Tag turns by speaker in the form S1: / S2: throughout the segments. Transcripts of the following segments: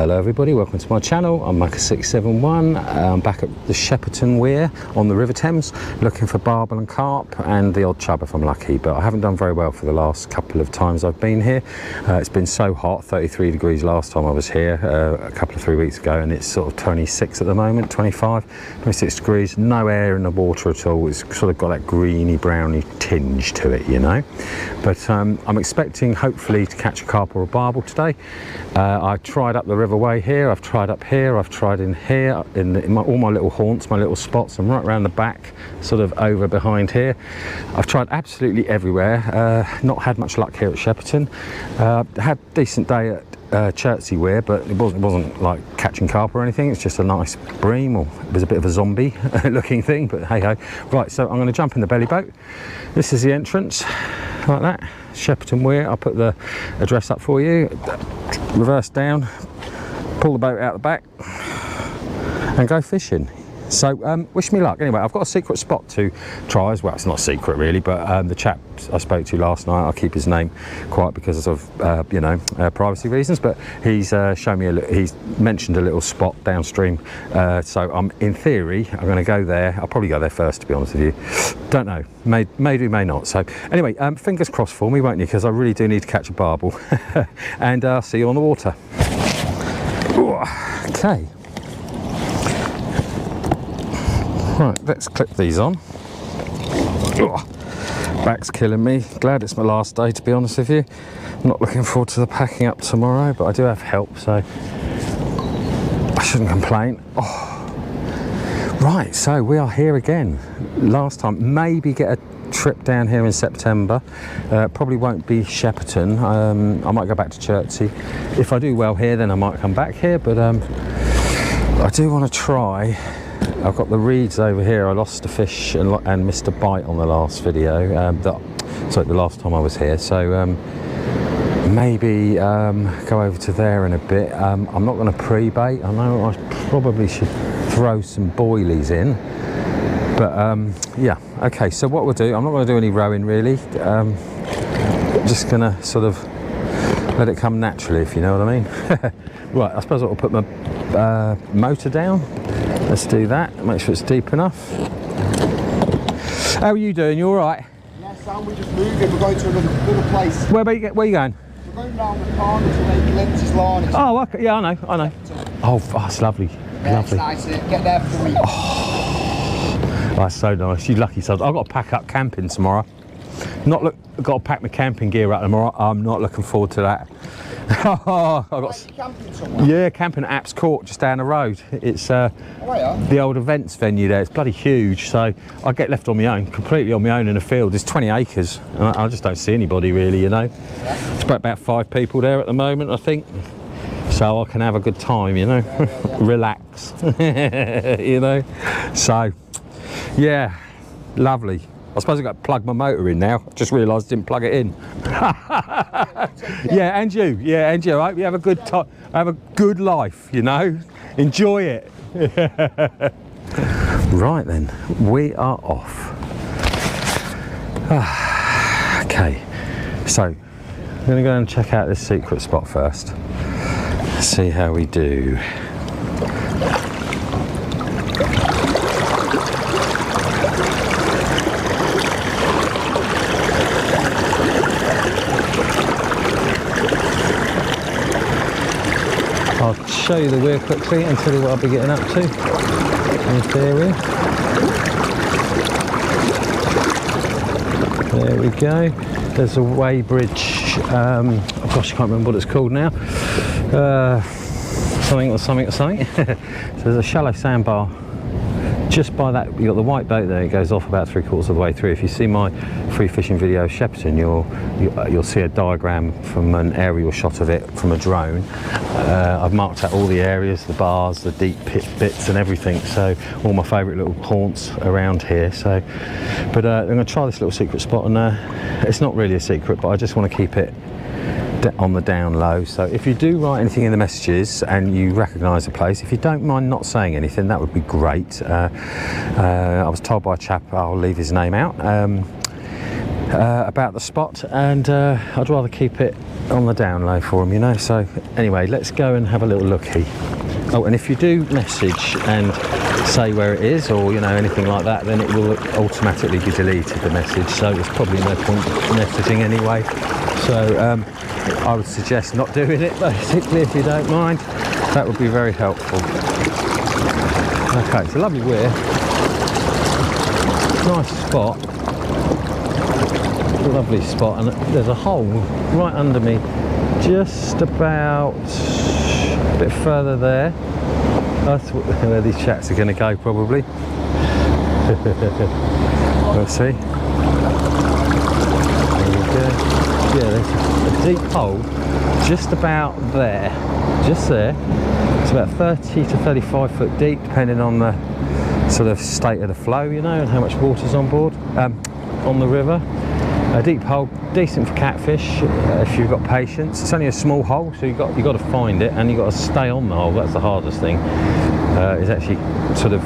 S1: Hello everybody, welcome to my channel. I'm Micah671. I'm back at the Shepperton Weir on the River Thames looking for barbel and carp and the odd chub if I'm lucky, but I haven't done very well for the last couple of times I've been here. It's been so hot, 33 degrees last time I was here a couple of 3 weeks ago, and it's sort of 26 at the moment, 25, 26 degrees, no air in the water at all. It's sort of got that greeny browny tinge to it, you know. But I'm expecting hopefully to catch a carp or a barbel today. I tried up the Riverway here, I've tried up here, I've tried in here, in all my little haunts, my little spots. I'm right around the back, sort of over behind here. I've tried absolutely everywhere, not had much luck here at Shepperton. Had a decent day at Chertsey Weir, but it wasn't like catching carp or anything. It's just a nice bream, or it was a bit of a zombie looking thing, but hey ho. Right, so I'm going to jump in the belly boat. This is the entrance, like that, Shepperton Weir. I'll put the address up for you. Reverse down, pull the boat out the back and go fishing. So wish me luck. Anyway, I've got a secret spot to try as well. It's not secret really, but the chap I spoke to last night, I'll keep his name quiet because of you know, privacy reasons, but he's shown me he's mentioned a little spot downstream, so I'm in theory I'm going to go there. I'll probably go there first, to be honest with you. Don't know, may do, may not. So anyway, fingers crossed for me, won't you, because I really do need to catch a barbel. And I'll see you on the water. Ooh, okay. Right, let's clip these on. Ugh, back's killing me. Glad it's my last day, to be honest with you. I'm not looking forward to the packing up tomorrow, but I do have help, so I shouldn't complain. Oh. Right, so we are here again. Last time, maybe get a trip down here in September. Probably won't be Shepperton. I might go back to Chertsey. If I do well here, then I might come back here, but I do want to try. I've got the reeds over here. I lost a fish and missed a bite on the last video, the last time I was here, so maybe go over to there in a bit. I'm not going to pre-bait. I know I probably should throw some boilies in, but yeah, okay, so what we'll do, I'm not going to do any rowing really. Just going to sort of let it come naturally, if you know what I mean. Right, I suppose I'll put my motor down. Let's do that, make sure it's deep enough. How are you doing? You all right?
S2: Yes, Sam, we're just moving. We're going to another place.
S1: Where are you going?
S2: We're going down the corner to make Lindsay's lawn.
S1: Oh, okay. Yeah, I know. Oh, that's lovely.
S2: Yeah,
S1: lovely.
S2: It's nice. Get there for me.
S1: Oh, that's so nice. You lucky sod. I've got to pack up camping tomorrow. I've got to pack my camping gear up tomorrow. I'm not looking forward to that.
S2: Camping somewhere?
S1: Yeah, camping at Apps Court, just down the road. It's the old events venue there. It's bloody huge, so I get left on my own, completely on my own in a field. It's 20 acres, and I just don't see anybody really, you know. Yeah. It's about 5 people there at the moment, I think. So I can have a good time, you know, yeah. Relax, you know. So, yeah, lovely. I suppose I've got to plug my motor in now. I just realised I didn't plug it in. Yeah, and you. Yeah, and you. I hope you have a good time. Have a good life, you know. Enjoy it. Right then, we are off. Okay, so I'm going to go and check out this secret spot first. See how we do. I'll show you the weir quickly and tell you what I'll be getting up to in this area. There we go. There's a Weybridge, oh gosh, I can't remember what it's called now. Something. So there's a shallow sandbar just by that. You've got the white boat there. It goes off about 3/4 of the way through. If you see my free fishing video of Shepperton, you'll see a diagram from an aerial shot of it from a drone. I've marked out all the areas, the bars, the deep pit bits and everything, so all my favourite little haunts around here. So but I'm going to try this little secret spot, and it's not really a secret, but I just want to keep it on the down low. So if you do write anything in the messages and you recognise a place, if you don't mind not saying anything, that would be great. I was told by a chap, I'll leave his name out, about the spot, and I'd rather keep it on the down low for them, you know. So anyway, let's go and have a little looky. Oh, and if you do message and say where it is, or you know, anything like that, then it will automatically be deleted, the message, so there's probably no point messaging anyway. So I would suggest not doing it, basically, if you don't mind. That would be very helpful. Okay, it's a lovely weir, nice spot, lovely spot, and there's a hole right under me, just about a bit further there. That's where these chats are going to go, probably. We'll see. There we go. Yeah, there's a deep hole just about there, just there. It's about 30 to 35 foot deep, depending on the sort of state of the flow, you know, and how much water's on board, on the river. A deep hole, decent for catfish if you've got patience. It's only a small hole, so you've got to find it, and you've got to stay on the hole. That's the hardest thing, is actually sort of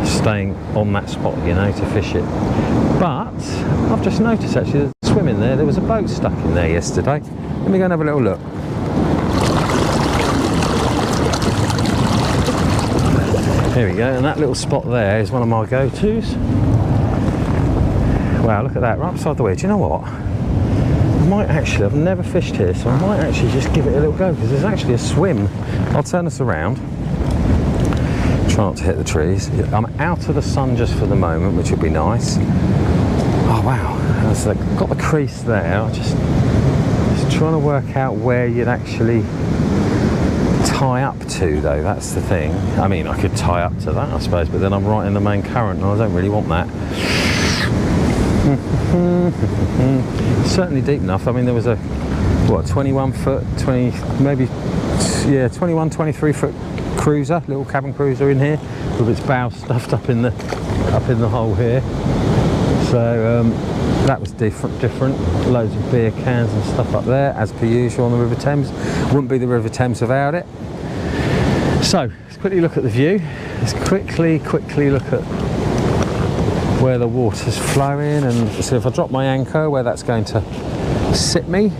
S1: staying on that spot, you know, to fish it. But I've just noticed actually there's a swim in there. There was a boat stuck in there yesterday. Let me go and have a little look. Here we go, and that little spot there is one of my go-tos. Wow, look at that, right beside the weir. Do you know what? I might actually, I've never fished here, so I might actually just give it a little go, because there's actually a swim. I'll turn us around. Try not to hit the trees. I'm out of the sun just for the moment, which would be nice. Oh wow, I've got the crease there. I'm just trying to work out where you'd actually tie up to, though. That's the thing. I mean, I could tie up to that, I suppose, but then I'm right in the main current, and I don't really want that. Certainly deep enough. I mean, there was a, what, 21 foot, 20, maybe, yeah, 21, 23 foot cruiser, little cabin cruiser in here, with its bow stuffed up in the hole here. So that was different. Loads of beer cans and stuff up there, as per usual on the River Thames. Wouldn't be the River Thames without it. So let's quickly look at the view. Let's quickly look at where the water's flowing, and so if I drop my anchor, where that's going to sit me.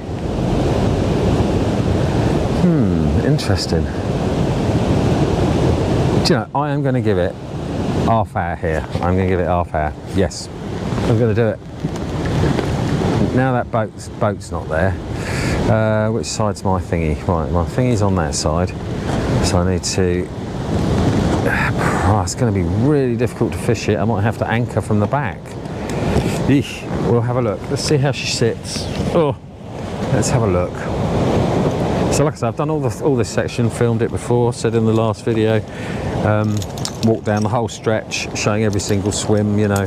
S1: Interesting. Do you know, I am going to give it half hour here. I'm going to give it half hour. Yes, I'm going to do it. Now that boat's not there. Which side's my thingy? Right, my thingy's on that side. So I need to... Oh, it's going to be really difficult to fish it. I might have to anchor from the back. Eesh. We'll have a look. Let's see how she sits. Oh, let's have a look. So like I said, I've done all this section, filmed it before, said in the last video, walked down the whole stretch, showing every single swim, you know,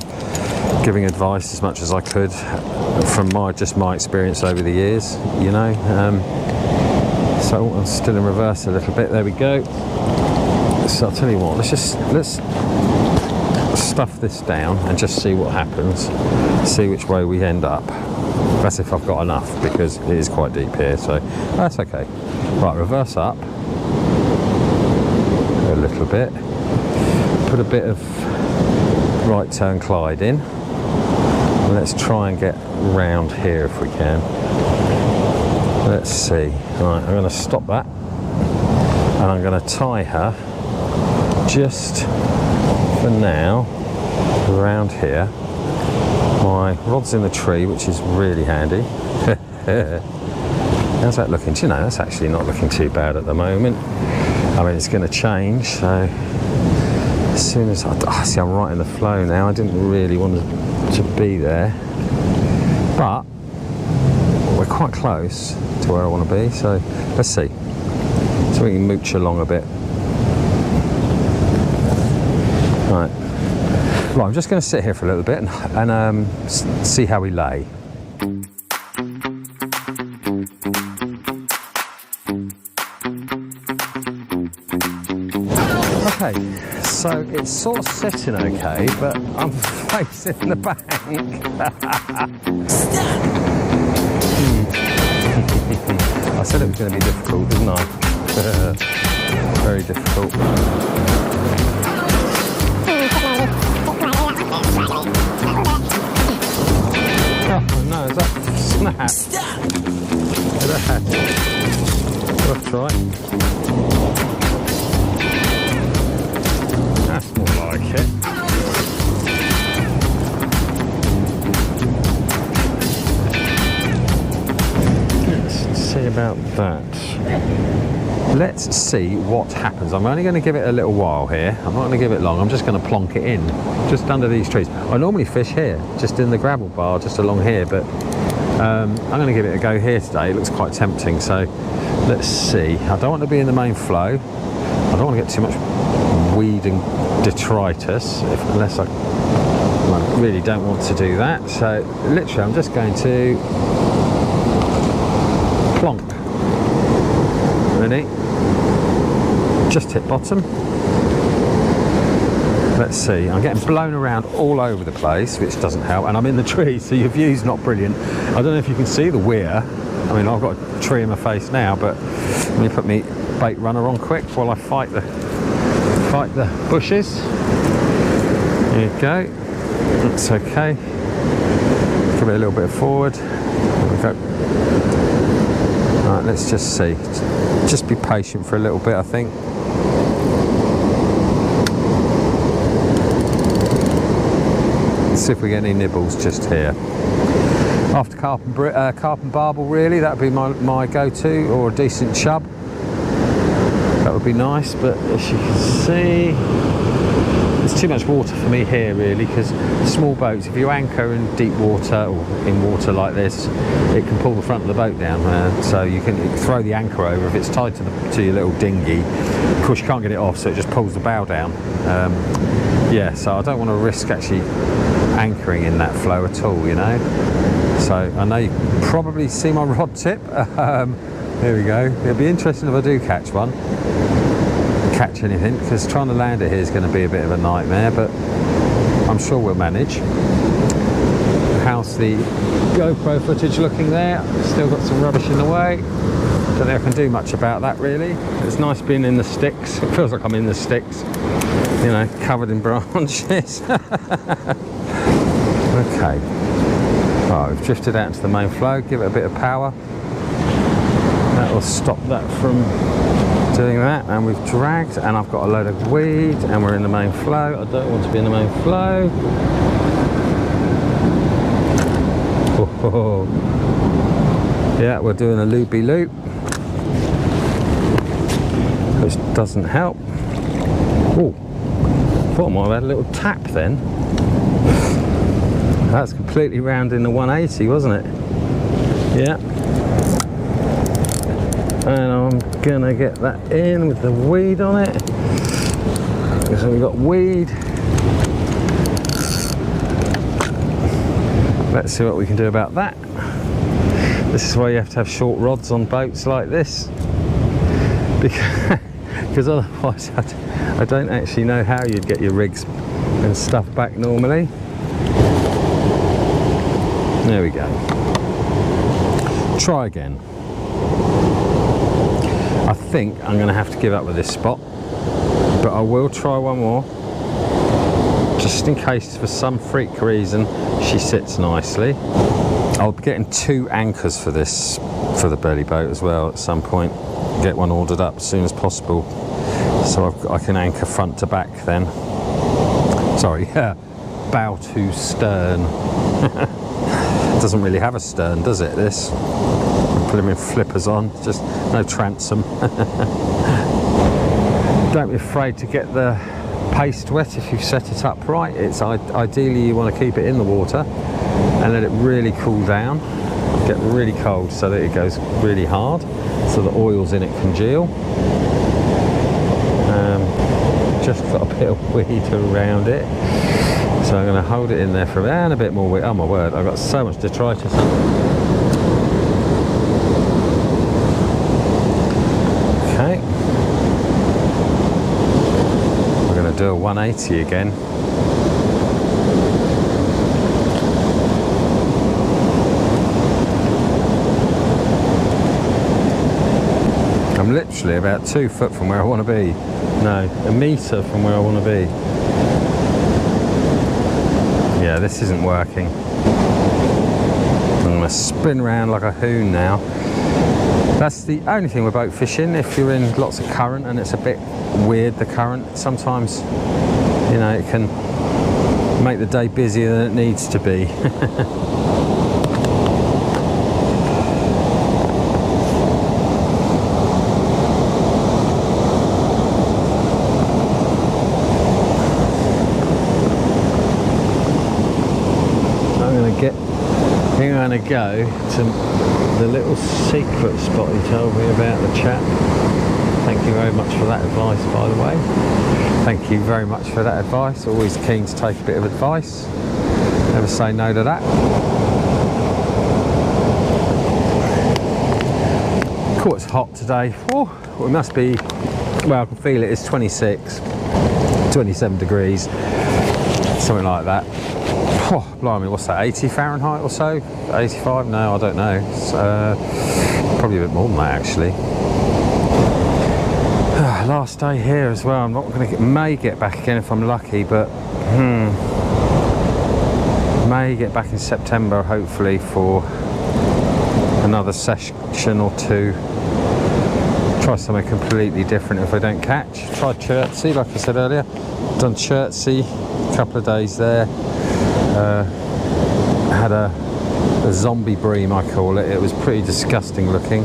S1: giving advice as much as I could from my experience over the years, you know. So I'm still in reverse a little bit. There we go. So I'll tell you what, let's stuff this down and just see what happens, see which way we end up. That's if I've got enough, because it is quite deep here, so that's okay. Right, reverse up a little bit, put a bit of right turn glide in, and let's try and get round here if we can. Let's see. Right, I'm going to stop that, and I'm going to tie her just for now around here. My rod's in the tree, which is really handy. How's that looking? Do you know, that's actually not looking too bad at the moment. I mean, it's going to change, so as soon as I see, I'm right in the flow now. I didn't really want to be there, but we're quite close to where I want to be, so let's see. So we can mooch along a bit. Right, I'm just going to sit here for a little bit and see how we lay. Okay, so it's sort of sitting okay, but I'm facing the bank. I said it was going to be difficult, didn't I? Very difficult. Oh, snap. Look at that. That's right. That's more like it. Let's see about that. Let's see what happens. I'm only going to give it a little while here. I'm not going to give it long. I'm just going to plonk it in, just under these trees. I normally fish here, just in the gravel bar, just along here, but I'm going to give it a go here today. It looks quite tempting, so let's see. I don't want to be in the main flow. I don't want to get too much weed and detritus, unless I really don't want to do that. So literally, I'm just going to plonk. Ready? Just hit bottom. Let's see, I'm getting blown around all over the place, which doesn't help, and I'm in the trees, so your view's not brilliant. I don't know if you can see the Weir. I mean, I've got a tree in my face now, but let me put my Baitrunner on quick while I fight the bushes. There you go. That's okay. Give it a little bit forward. There we go. Right, let's just see. Just be patient for a little bit, I think. Let's see if we get any nibbles just here. After carp and barbel, really, that would be my go-to, or a decent chub. That would be nice, but as you can see, there's too much water for me here, really, because small boats, if you anchor in deep water or in water like this, it can pull the front of the boat down. So you can throw the anchor over. If it's tied to your little dinghy, of course you can't get it off, so it just pulls the bow down. Yeah, so I don't want to risk actually anchoring in that flow at all, you know. So I know you can probably see my rod tip. There we go. It'll be interesting if I do catch anything, because trying to land it here is going to be a bit of a nightmare, but I'm sure we'll manage. How's the GoPro footage looking there? Still got some rubbish in the way. Don't think I can do much about that, really. It's nice being in the sticks. It feels like I'm in the sticks, you know, covered in branches. Okay. Right, we've drifted out into the main flow. Give it a bit of power. That will stop that from doing that. And we've dragged, and I've got a load of weed, and we're in the main flow. I don't want to be in the main flow. Oh. Yeah, we're doing a loopy loop, which doesn't help. Oh, thought I might have had a little tap then. That's completely round in the 180, wasn't it? Yeah. And I'm gonna get that in with the weed on it. So we've got weed. Let's see what we can do about that. This is why you have to have short rods on boats like this, because otherwise I don't actually know how you'd get your rigs and stuff back normally. There we go. Try again. I think I'm going to have to give up with this spot, but I will try one more, just in case for some freak reason she sits nicely. I'll be getting 2 anchors for this, for the belly boat as well at some point. Get one ordered up as soon as possible, so I can anchor front to back then. Sorry, bow to stern. Doesn't really have a stern, does it, this? Put them in flippers on, just no transom. Don't be afraid to get the paste wet if you've set it up right. It's ideally you want to keep it in the water and let it really cool down, get really cold so that it goes really hard, so the oils in it congeal. Just got a bit of weed around it, so I'm going to hold it in there for a bit more weed. Oh my word, I've got so much detritus. Okay, we're going to do a 180 again. I'm literally about 2 foot from where I want to be. No, a metre from where I want to be. Yeah, this isn't working. I spin around like a hoon now. That's the only thing with boat fishing. If you're in lots of current and it's a bit weird, the current, sometimes, you know, it can make the day busier than it needs to be. I'm going to go to the little secret spot he told me about, the chap. Thank you very much for that advice, by the way. Thank you very much for that advice. Always keen to take a bit of advice. Never say no to that. Cool, it's hot today. Oh, well, it must be, well, I can feel it. It's 26, 27 degrees, something like that. Oh, blimey, what's that, 80 Fahrenheit or so? 85? No, I don't know. It's probably a bit more than that, actually. Last day here as well. I'm not going to may get back again if I'm lucky, but may get back in September, hopefully, for another session or two. Try something completely different if I don't catch. Tried Chertsey, like I said earlier. Done Chertsey, a couple of days there. Had a zombie bream, I call it. It was pretty disgusting looking.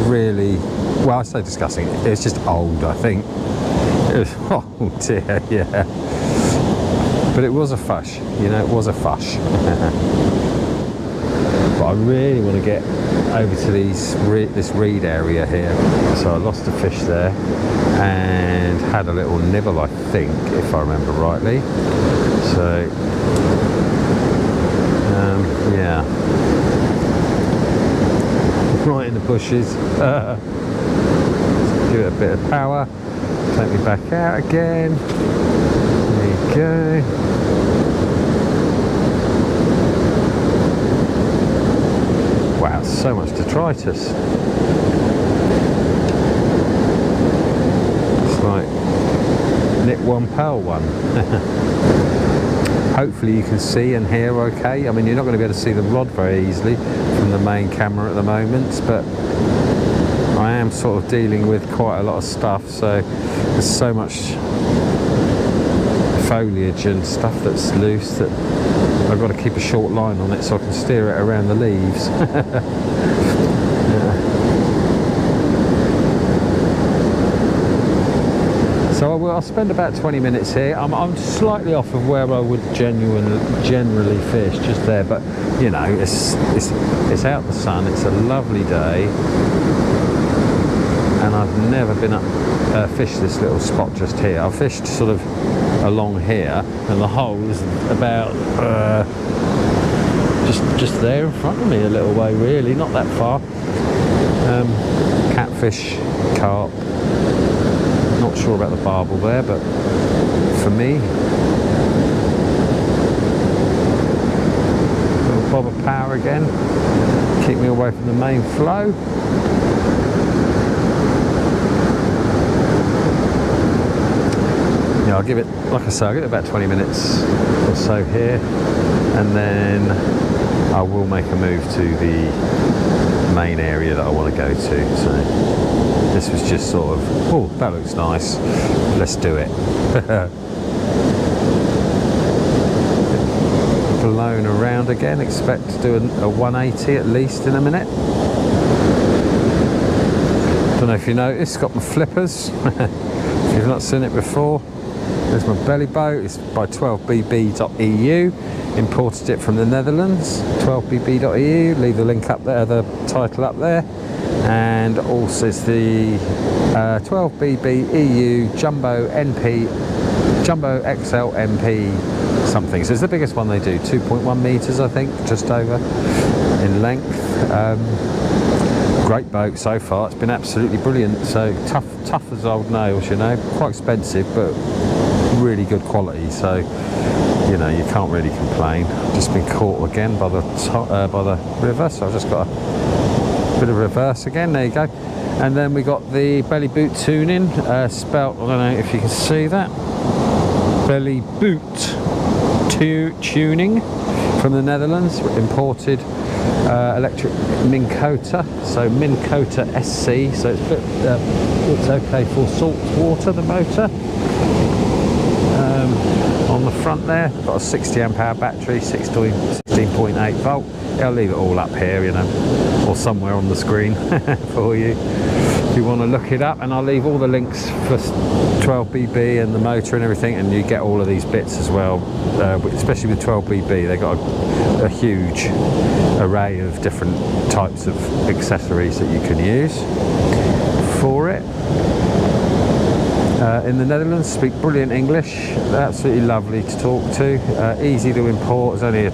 S1: Really, well, I say disgusting. It was just old, I think. It was, oh dear, yeah. But it was a fush, you know, it was a fush. But I really want to get over to this reed area here. So I lost a fish there and had a little nibble, I think, if I remember rightly. So yeah, right in the bushes. Give it a bit of power, take me back out again. There you go. Wow, so much detritus. It's like nip one, pearl one. Hopefully you can see and hear okay. I mean, you're not going to be able to see the rod very easily from the main camera at the moment, but I am sort of dealing with quite a lot of stuff, so there's so much foliage and stuff that's loose that I've got to keep a short line on it so I can steer it around the leaves. So I'll spend about 20 minutes here. I'm slightly off of where I would generally fish, just there, but you know, it's out in the sun. It's a lovely day, and I've never been up fished this little spot just here. I've fished sort of along here, and the hole is about just there in front of me a little way, really, not that far. Catfish, carp. Not sure about the barbel there, but for me, a little bob of power again, keep me away from the main flow. Yeah, I'll give it, like I say, I'll give it about 20 minutes or so here, and then I will make a move to the main area that I want to go to. So this was just sort of, oh, that looks nice, let's do it. Blown around again, expect to do a 180 at least in a minute. Don't know if you noticed, got my flippers. If you've not seen it before, there's my belly boat. It's by 12bb.eu. Imported it from the Netherlands. 12bb.eu. Leave the link up there, the title up there. And also it's the 12bb EU Jumbo NP, Jumbo XL MP something. So it's the biggest one they do. 2.1 meters, I think, just over in length. Great boat so far. It's been absolutely brilliant. So tough as old nails, you know. Quite expensive, but really good quality. So you know, you can't really complain. Just been caught again by the river, so I've just got a bit of reverse again. There you go. And then we got the belly boot tuning, spelt, I don't know if you can see that, belly boot tuning from the Netherlands, imported electric Minn Kota, so Minn Kota SC, so it's okay for salt water, the motor. On the front there, got a 60 amp hour battery, 16.8 volt. I'll leave it all up here, you know, or somewhere on the screen for you if you want to look it up, and I'll leave all the links for 12BB and the motor and everything, and you get all of these bits as well, especially with 12BB. They've got a huge array of different types of accessories that you can use for it. In the Netherlands, speak brilliant English, absolutely lovely to talk to, easy to import. It's only a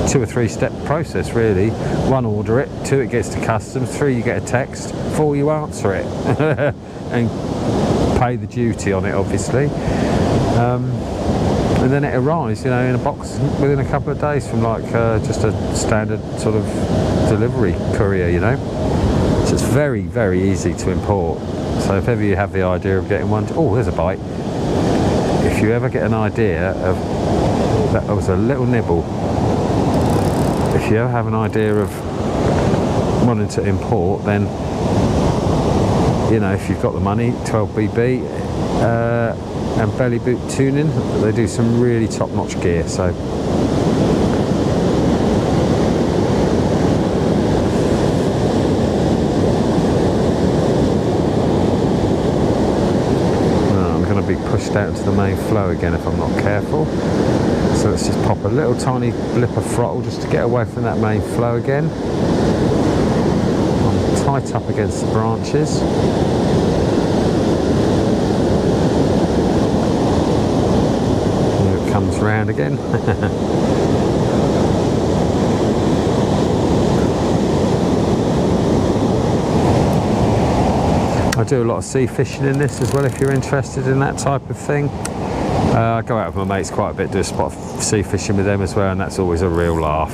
S1: 2 or 3 step process really. 1, order it, 2, it gets to customs, 3, you get a text, 4, you answer it and pay the duty on it, obviously, and then it arrives, you know, in a box within a couple of days from like just a standard sort of delivery courier, you know. So it's very, very easy to import. So if ever you have the idea of getting one, oh, there's a bite. If you ever get an idea of, that was a little nibble, if you ever have an idea of wanting to import, then, you know, if you've got the money, 12BB and belly boot tuning, they do some really top-notch gear. So pushed out into the main flow again if I'm not careful. So let's just pop a little tiny blip of throttle just to get away from that main flow again. I'm tight up against the branches. Here it comes round again. I do a lot of sea fishing in this as well, if you're interested in that type of thing. I go out with my mates quite a bit, do a spot of sea fishing with them as well, and that's always a real laugh.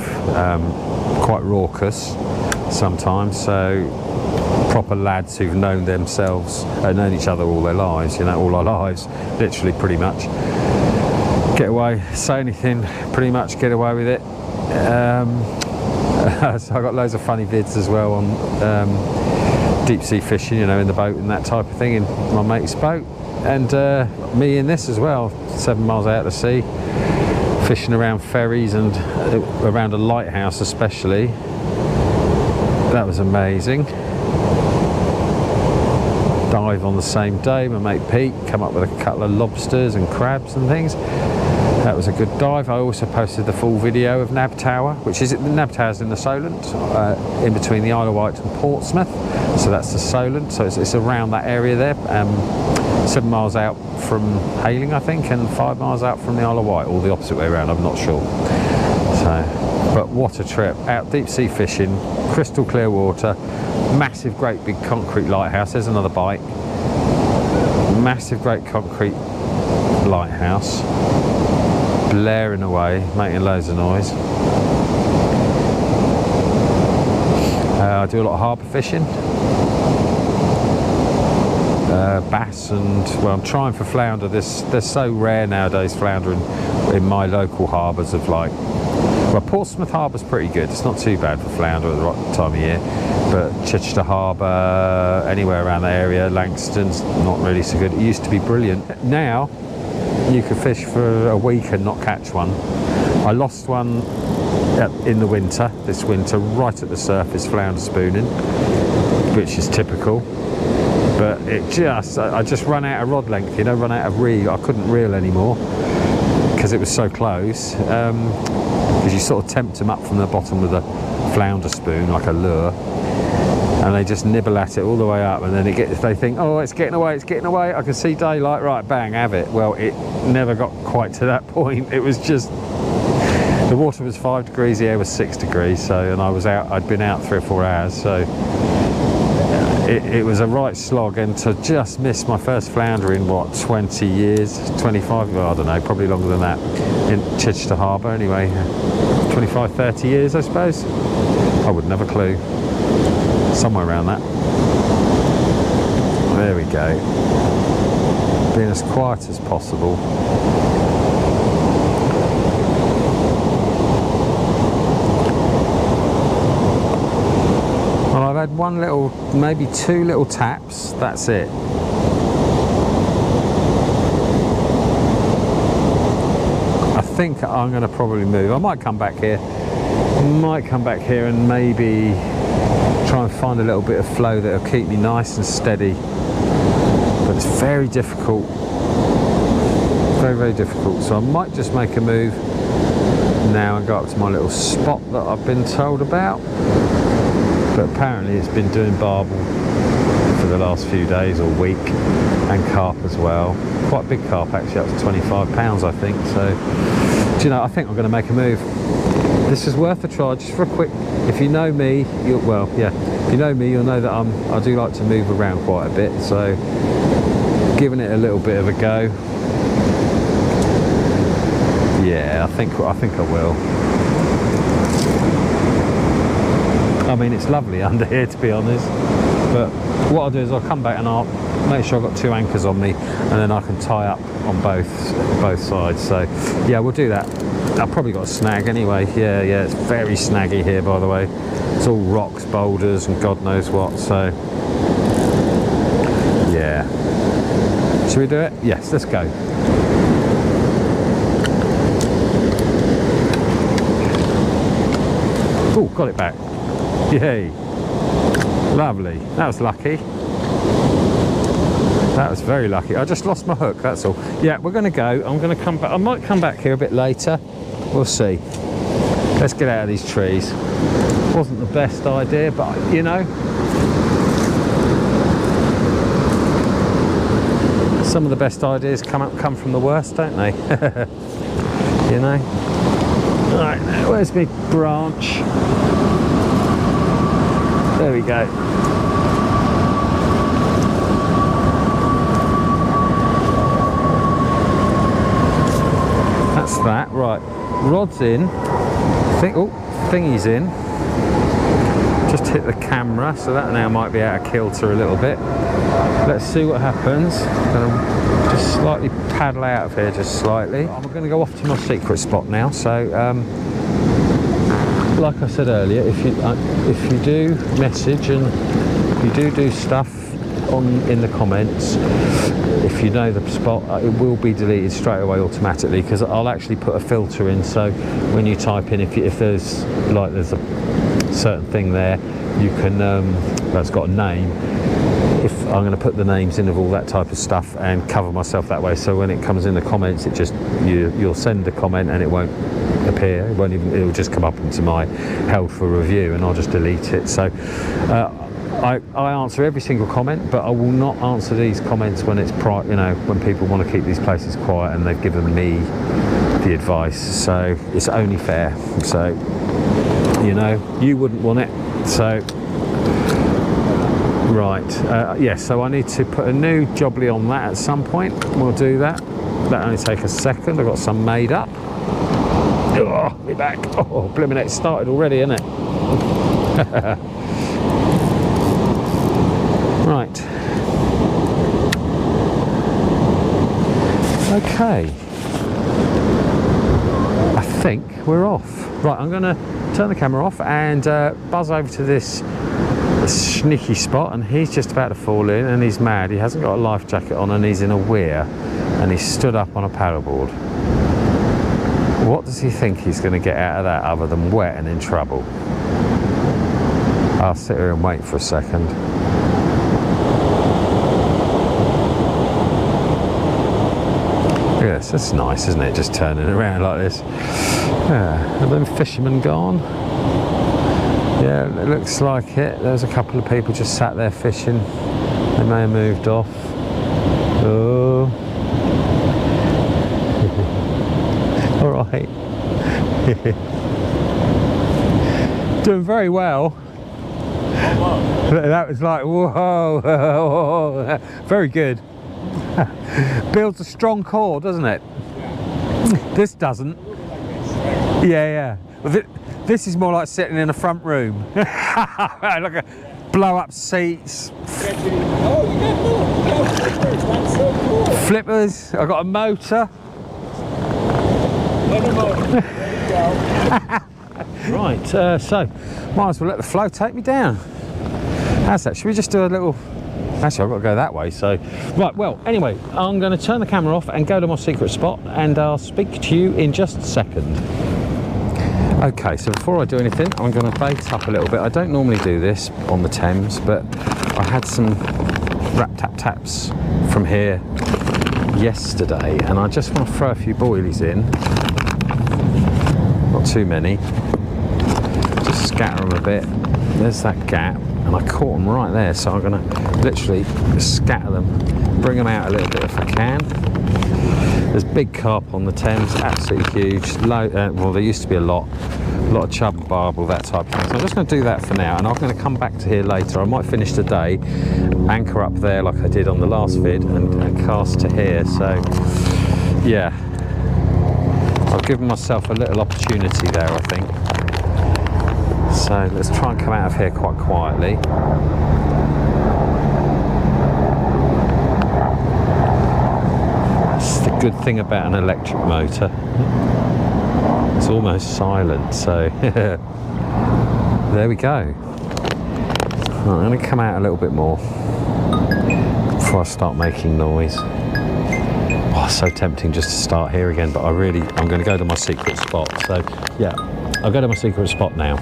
S1: Quite raucous sometimes, so proper lads who've known themselves, known each other all their lives, you know, all our lives, literally pretty much. Get away, say anything, pretty much get away with it. So I got loads of funny vids as well on deep sea fishing, you know, in the boat and that type of thing, in my mate's boat, and me in this as well, 7 miles out to sea, fishing around ferries and around a lighthouse especially. That was amazing. Dive on the same day, my mate Pete come up with a couple of lobsters and crabs and things. That was a good dive. I also posted the full video of Nab Tower, which is, the Nab Tower's in the Solent, in between the Isle of Wight and Portsmouth. So that's the Solent, so it's around that area there. 7 miles out from Hayling, I think, and 5 miles out from the Isle of Wight, or the opposite way around, I'm not sure. So, but what a trip. Out deep sea fishing, crystal clear water, massive great big concrete lighthouse. There's another bite. Massive great concrete lighthouse, blaring away, making loads of noise. I do a lot of harbour fishing, bass, and well, I'm trying for flounder. They're so rare nowadays, flounder in my local harbours of like, well, Portsmouth Harbour's pretty good. It's not too bad for flounder at the right time of year, but Chichester Harbour, anywhere around the area, Langston's not really so good. It used to be brilliant. Now you could fish for a week and not catch one. I lost one in the winter, this winter, right at the surface, flounder spooning, which is typical. But I just ran out of rod length, you know, run out of reel. I couldn't reel anymore because it was so close. Because you sort of tempt them up from the bottom with a flounder spoon, like a lure, and they just nibble at it all the way up, and then they think, oh, it's getting away, I can see daylight, right, bang, have it. Well, it never got quite to that point. It was just, the water was 5 degrees, the air was 6 degrees, so, and I'd been out 3 or 4 hours, so it was a right slog, and to just miss my first flounder in, what, 20 years, 25, well, I don't know, probably longer than that, in Chichester Harbour anyway, 25, 30 years, I suppose. I wouldn't have a clue. Somewhere around that. There we go. Being as quiet as possible. had one little, maybe two little taps, that's it. I think I'm going to probably move. I might come back here. And maybe try and find a little bit of flow that'll keep me nice and steady. But it's very difficult. Very, very difficult. So I might just make a move now and go up to my little spot that I've been told about. But apparently it's been doing barbel for the last few days or week, and carp as well. Quite a big carp actually, up to 25 pounds I think. So, do you know, I think I'm going to make a move. This is worth a try, just for a quick. If you know me, if you know me, you'll know that I do like to move around quite a bit. So, giving it a little bit of a go. Yeah, I think I will. I mean, it's lovely under here, to be honest. But what I'll do is I'll come back and I'll make sure I've got 2 anchors on me, and then I can tie up on both sides. So yeah, we'll do that. I've probably got a snag anyway. Yeah, it's very snaggy here, by the way. It's all rocks, boulders, and God knows what. So yeah, should we do it? Yes, let's go. Oh, got it back. Yay. Lovely. That was lucky. That was very lucky. I just lost my hook, that's all. Yeah, we're going to go. I'm going to come back. I might come back here a bit later. We'll see. Let's get out of these trees. Wasn't the best idea, but, you know, some of the best ideas come from the worst, don't they? You know? Right, where's my branch? There we go. That's that. Right, rod's in. Thingy's in. Just hit the camera, so that now might be out of kilter a little bit. Let's see what happens. I'm going to just slightly paddle out of here, just slightly. I'm going to go off to my secret spot now. So, like I said earlier, if you do message and you do stuff in the comments, if you know the spot, it will be deleted straight away automatically, because I'll actually put a filter in. So when you type in, if there's a certain thing there, you can that's got a name. If I'm going to put the names in of all that type of stuff and cover myself that way, so when it comes in the comments, it just you'll send a comment and it won't appear. It'll just come up into my held for review, and I'll just delete it. So I answer every single comment, but I will not answer these comments when it's when people want to keep these places quiet and they've given me the advice. So it's only fair. So you know, you wouldn't want it. So right, yes, so I need to put a new jobbly on that at some point. We'll do that. That'll only take a second. I've got some made up. Oh, me back. Oh, blimmin', it started already, isn't it? Right. Okay. I think we're off. Right, I'm going to turn the camera off and buzz over to this sneaky spot, and he's just about to fall in, and he's mad. He hasn't got a life jacket on, and he's in a weir, and he's stood up on a paddleboard. What does he think he's going to get out of that other than wet and in trouble? I'll sit here and wait for a second. Yes, that's nice, isn't it? Just turning around like this. Yeah, have them fishermen gone? Yeah, it looks like it. There's a couple of people just sat there fishing. They may have moved off. Oh. All right. Doing very well. That was like, whoa. Very good. Builds a strong core, doesn't it? This doesn't. Yeah. This is more like sitting in a front room. Look at blow up seats. Flippers. I've got a motor. Right, so might as well let the flow take me down. How's that? Should we just do a little... Actually, I've got to go that way, so... Right, well, anyway, I'm going to turn the camera off and go to my secret spot, and I'll speak to you in just a second. Okay, so before I do anything, I'm going to bait up a little bit. I don't normally do this on the Thames, but I had some rap-tap-taps from here yesterday, and I just want to throw a few boilies in. Not too many. Just scatter them a bit. There's that gap, and I caught them right there, so I'm going to literally scatter them, bring them out a little bit if I can. There's big carp on the Thames, absolutely huge. Well, there used to be a lot of chub and barbel, that type of thing. So I'm just going to do that for now, and I'm going to come back to here later. I might finish the day, anchor up there like I did on the last vid, and cast to here. So, yeah, I've given myself a little opportunity there, I think. So let's try and come out of here quite quietly. That's the good thing about an electric motor. It's almost silent, so there we go. Right, I'm going to come out a little bit more before I start making noise. Oh, so tempting just to start here again, but I'm going to go to my secret spot. So yeah, I'll go to my secret spot now.